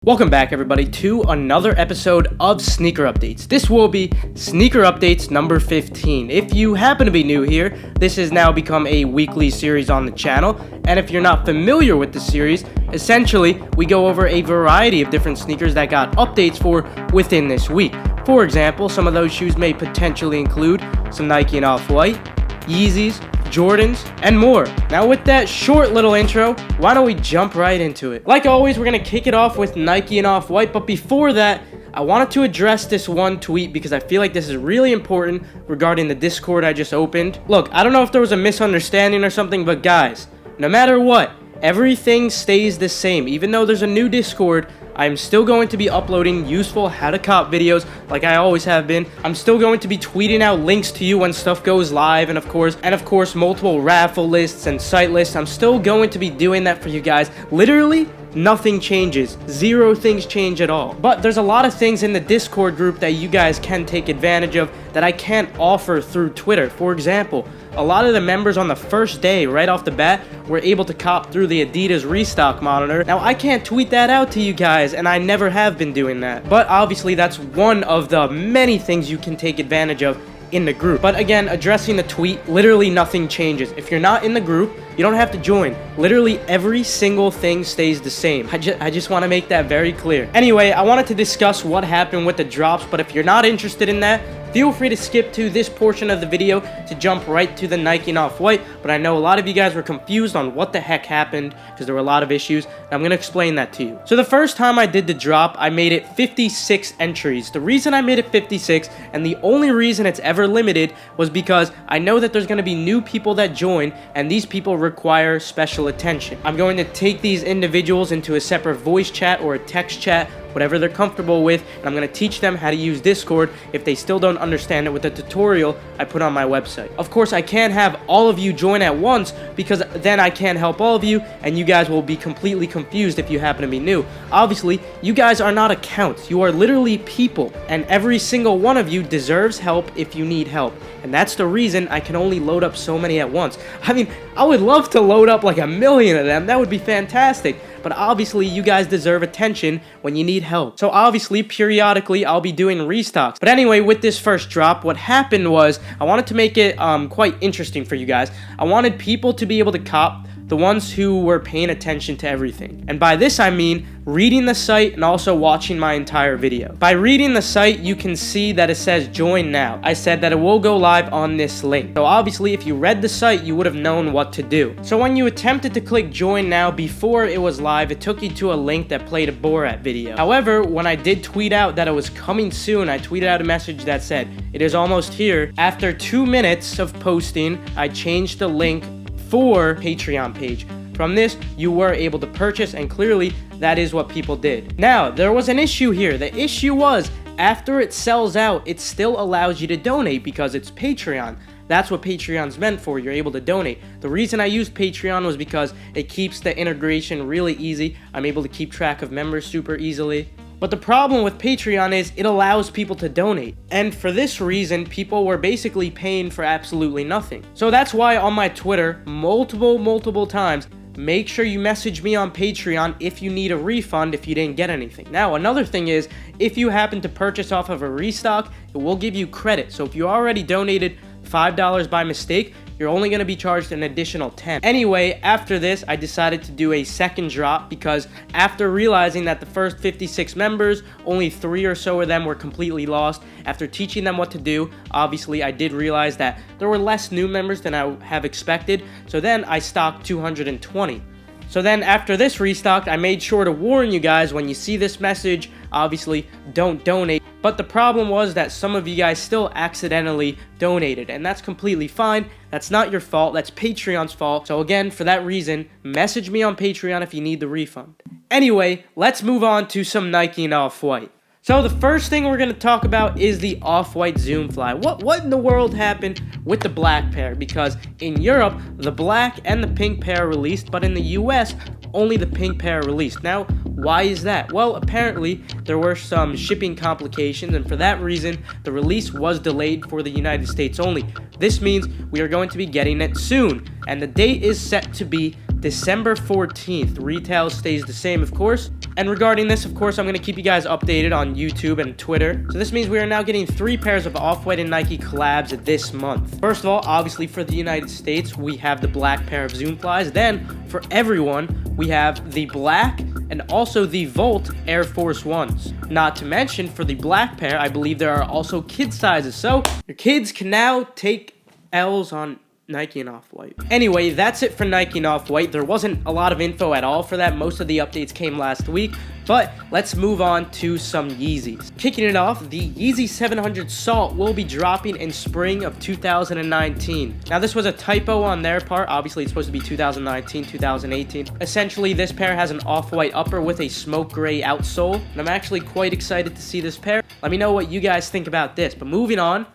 Welcome back everybody to another episode of Sneaker Updates. This will be Sneaker Updates number 15. If you happen to be new here, this has now become a weekly series on the channel, and if you're not familiar with the series, essentially we go over a variety of different sneakers that got updates for within this week. For example, some of those shoes may potentially include some Nike and Off-White, Yeezys, Jordans, and more. Now with that short little intro, why don't we jump right into it? Like always, we're gonna kick it off with Nike and Off-White, but before that, I wanted to address this one tweet because I feel like this is really important regarding the Discord I just opened. Look, I don't know if there was a misunderstanding or something, but guys, no matter what, everything stays the same. Even though there's a new Discord, I'm still going to be uploading useful how to cop videos like I always have been. I'm still going to be tweeting out links to you when stuff goes live, and of course multiple raffle lists and site lists. I'm still going to be doing that for you guys. Literally nothing changes. Zero things change at all. But there's a lot of things in the Discord group that you guys can take advantage of that I can't offer through Twitter. For example, a lot of the members on the first day, right off the bat, were able to cop through the Adidas Restock monitor. Now, I can't tweet that out to you guys, and I never have been doing that. But obviously, that's one of the many things you can take advantage of in the group. But again, addressing the tweet, literally nothing changes. If you're not in the group, you don't have to join. Literally every single thing stays the same. I just want to make that very clear. Anyway, I wanted to discuss what happened with the drops, but if you're not interested in that, feel free to skip to this portion of the video to jump right to the Nike and Off-White, but I know a lot of you guys were confused on what the heck happened because there were a lot of issues, and I'm going to explain that to you. So the first time I did the drop, I made it 56 entries. The reason I made it 56, and the only reason it's ever limited, was because I know that there's going to be new people that join, and these people require special attention. I'm going to take these individuals into a separate voice chat or a text chat, whatever they're comfortable with, and I'm going to teach them how to use Discord if they still don't understand it with the tutorial I put on my website. Of course, I can't have all of you join at once because then I can't help all of you, and you guys will be completely confused if you happen to be new. Obviously, you guys are not accounts. You are literally people, and every single one of you deserves help if you need help. And that's the reason I can only load up so many at once. I mean, I would love to load up like 1,000,000 of them. That would be fantastic. But obviously, you guys deserve attention when you need help. So obviously, periodically, I'll be doing restocks. But anyway, with this first drop, what happened was I wanted to make it quite interesting for you guys. I wanted people to be able to cop the ones who were paying attention to everything. And by this, I mean reading the site and also watching my entire video. By reading the site, you can see that it says join now. I said that it will go live on this link. So obviously, if you read the site, you would have known what to do. So when you attempted to click join now before it was live, it took you to a link that played a Borat video. However, when I did tweet out that it was coming soon, I tweeted out a message that said, it is almost here. After 2 minutes of posting, I changed the link for Patreon page. From this, you were able to purchase, and clearly that is what people did. Now, there was an issue here. The issue was after it sells out, it still allows you to donate because it's Patreon. That's what Patreon's meant for. You're able to donate. The reason I used Patreon was because it keeps the integration really easy. I'm able to keep track of members super easily. But the problem with Patreon is it allows people to donate. And for this reason, people were basically paying for absolutely nothing. So that's why on my Twitter, multiple times, make sure you message me on Patreon if you need a refund if you didn't get anything. Now, another thing is, if you happen to purchase off of a restock, it will give you credit. So if you already donated $5 by mistake, you're only going to be charged an additional $10. Anyway, after this, I decided to do a second drop because after realizing that the first 56 members, only 3 or so of them were completely lost. After teaching them what to do, obviously I did realize that there were less new members than I have expected, so then I stocked 220. So then after this restock, I made sure to warn you guys when you see this message, obviously don't donate. But the problem was that some of you guys still accidentally donated, and that's completely fine. That's not your fault. That's Patreon's fault. So again, for that reason, message me on Patreon if you need the refund. Anyway, let's move on to some Nike and Off-White. So the first thing we're going to talk about is the Off-White Zoom Fly. What in the world happened with the black pair? Because in Europe, the black and the pink pair released, but in the US, only the pink pair released. Now, why is that? Well, apparently, there were some shipping complications, and for that reason, the release was delayed for the United States only. This means we are going to be getting it soon, and the date is set to be December 14th. Retail stays the same, of course. And regarding this, of course, I'm going to keep you guys updated on YouTube and Twitter. So this means we are now getting 3 pairs of Off-White and Nike collabs this month. First of all, obviously for the United States, we have the black pair of Zoom Flies. Then for everyone, we have the black and also the Volt Air Force Ones. Not to mention, for the black pair, I believe there are also kid sizes. So your kids can now take L's on Nike and Off-White. Anyway, that's it for Nike and Off-White. There wasn't a lot of info at all for that. Most of the updates came last week. But let's move on to some Yeezys. Kicking it off, the Yeezy 700 Salt will be dropping in spring of 2019. Now, this was a typo on their part. Obviously, it's supposed to be 2019, 2018. Essentially, this pair has an off-white upper with a smoke gray outsole. And I'm actually quite excited to see this pair. Let me know what you guys think about this. But moving on,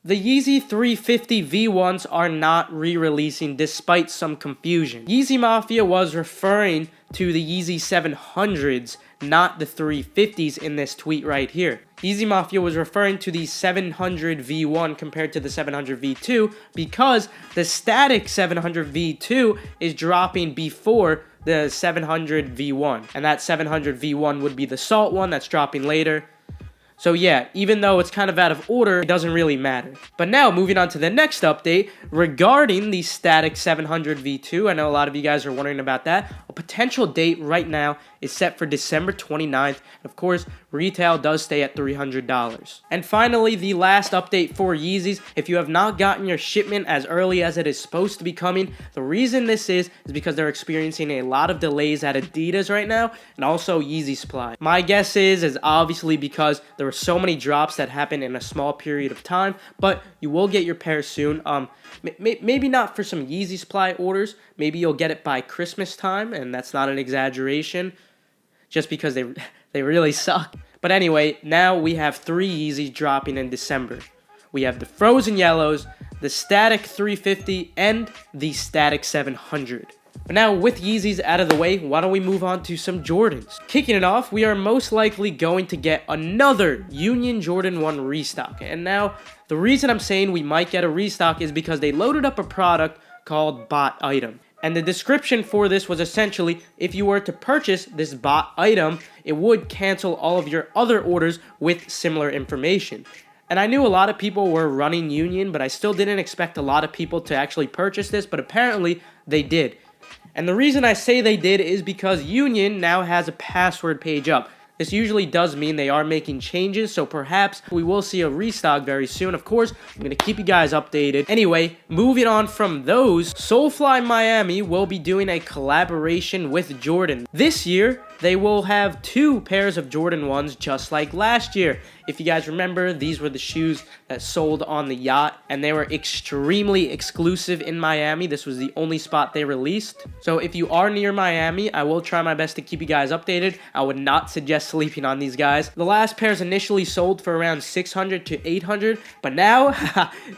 the Yeezy 350 V1s are not re-releasing despite some confusion. Yeezy Mafia was referring to the Yeezy 700s, not the 350s in this tweet right here. Yeezy Mafia was referring to the 700 V1 compared to the 700 V2 because the static 700 V2 is dropping before the 700 V1. And that 700 V1 would be the Salt one that's dropping later. So yeah, even though it's kind of out of order, it doesn't really matter. But now, moving on to the next update, regarding the static 700 V2, I know a lot of you guys are wondering about that. A potential date right now is set for December 29th. Of course, retail does stay at $300. And finally, the last update for Yeezys. If you have not gotten your shipment as early as it is supposed to be coming, the reason this is because they're experiencing a lot of delays at Adidas right now, and also Yeezy Supply. My guess is obviously because there were so many drops that happened in a small period of time, but you will get your pair soon. Maybe not for some Yeezy Supply orders. Maybe you'll get it by Christmas time, and that's not an exaggeration, just because they really suck. But anyway, now we have 3 Yeezys dropping in December. We have the Frozen Yellows, the Static 350, and the Static 700. But now, with Yeezys out of the way, why don't we move on to some Jordans? Kicking it off, we are most likely going to get another Union Jordan 1 restock. And now, the reason I'm saying we might get a restock is because they loaded up a product called Bot Item. And the description for this was essentially, if you were to purchase this bot item, it would cancel all of your other orders with similar information. And I knew a lot of people were running Union, but I still didn't expect a lot of people to actually purchase this, but apparently they did. And the reason I say they did is because Union now has a password page up. This usually does mean they are making changes, so perhaps we will see a restock very soon. Of course, I'm going to keep you guys updated. Anyway, moving on from those, Solefly Miami will be doing a collaboration with Jordan. This year, they will have 2 pairs of Jordan 1s just like last year. If you guys remember, these were the shoes that sold on the yacht, and they were extremely exclusive in Miami. This was the only spot they released. So if you are near Miami, I will try my best to keep you guys updated. I would not suggest sleeping on these guys. The last pairs initially sold for around 600 to 800, but now,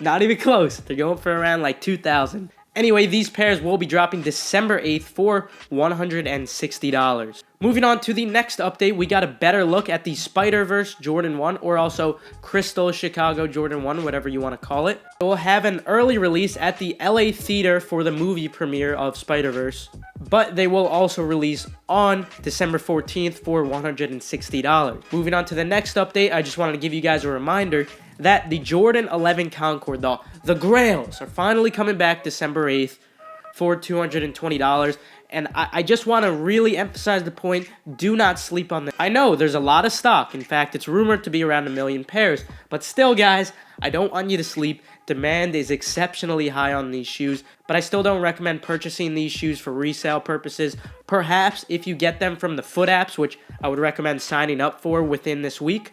not even close. They're going for around like 2,000. Anyway, these pairs will be dropping December 8th for $160. Moving on to the next update, we got a better look at the Spiderverse Jordan 1, or also Crystal Chicago Jordan 1, whatever you want to call it. It will have an early release at the LA Theater for the movie premiere of Spiderverse, but they will also release on December 14th for $160. Moving on to the next update, I just wanted to give you guys a reminder that the Jordan 11 Concord, the Grails, are finally coming back December 8th for $220. And I just want to really emphasize the point, do not sleep on this. I know there's a lot of stock. In fact, it's rumored to be around 1 million pairs. But still, guys, I don't want you to sleep. Demand is exceptionally high on these shoes, but I still don't recommend purchasing these shoes for resale purposes. Perhaps if you get them from the foot apps, which I would recommend signing up for within this week,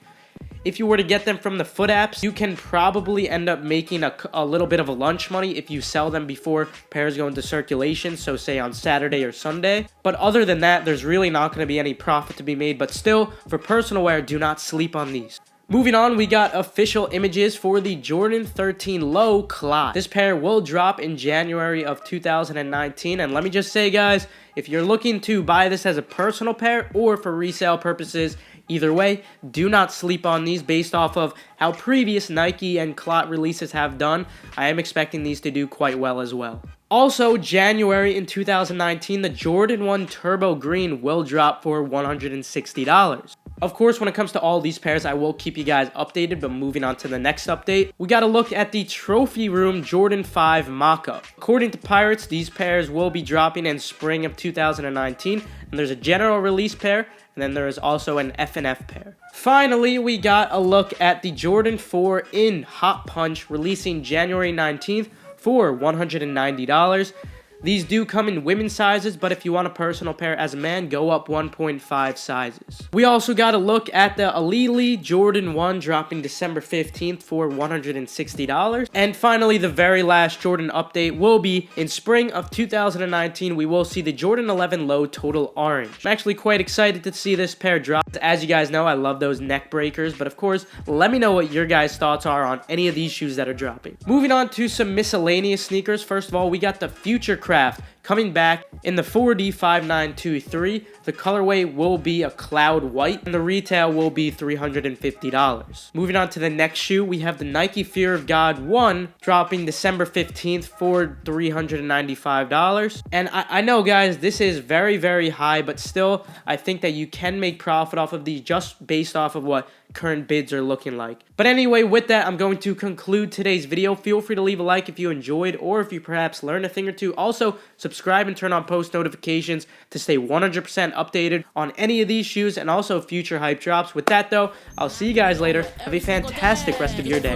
if you were to get them from the foot apps, you can probably end up making a little bit of a lunch money if you sell them before pairs go into circulation, so say on Saturday or Sunday. But other than that, there's really not going to be any profit to be made. But still, for personal wear, do not sleep on these. Moving on, we got official images for the Jordan 13 Low Clot. This pair will drop in January of 2019. And let me just say, guys, if you're looking to buy this as a personal pair or for resale purposes, either way, do not sleep on these based off of how previous Nike and Clot releases have done. I am expecting these to do quite well as well. Also, January in 2019, the Jordan 1 Turbo Green will drop for $160. Of course, when it comes to all these pairs, I will keep you guys updated, but moving on to the next update, we got to look at the Trophy Room Jordan 5 mock-up. According to Pirates, these pairs will be dropping in spring of 2019, and there's a general release pair, and then there is also an F&F pair. Finally, we got a look at the Jordan 4 in Hot Punch, releasing January 19th for $190. These do come in women's sizes, but if you want a personal pair as a man, go up 1.5 sizes. We also got a look at the Alili Jordan 1 dropping December 15th for $160. And finally, the very last Jordan update will be in spring of 2019. We will see the Jordan 11 Low Total Orange. I'm actually quite excited to see this pair drop. As you guys know, I love those neck breakers, but of course, let me know what your guys' thoughts are on any of these shoes that are dropping. Moving on to some miscellaneous sneakers. First of all, we got the Future Craft coming back in the 4D 5923. The colorway will be a cloud white, and the retail will be $350. Moving on to the next shoe, we have the Nike Fear of God 1 dropping December 15th for $395. And I know, guys, this is very, very high, but still, I think that you can make profit off of these just based off of what current bids are looking like. But anyway, with that, I'm going to conclude today's video. Feel free to leave a like if you enjoyed, or if you perhaps learned a thing or two. Also, subscribe and turn on post notifications to stay 100% updated on any of these shoes and also future hype drops. With that, though, I'll see you guys later. Have a fantastic rest of your day.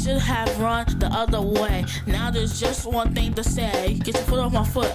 Should have run the other way. Now there's just one thing to say. Get your foot off my foot.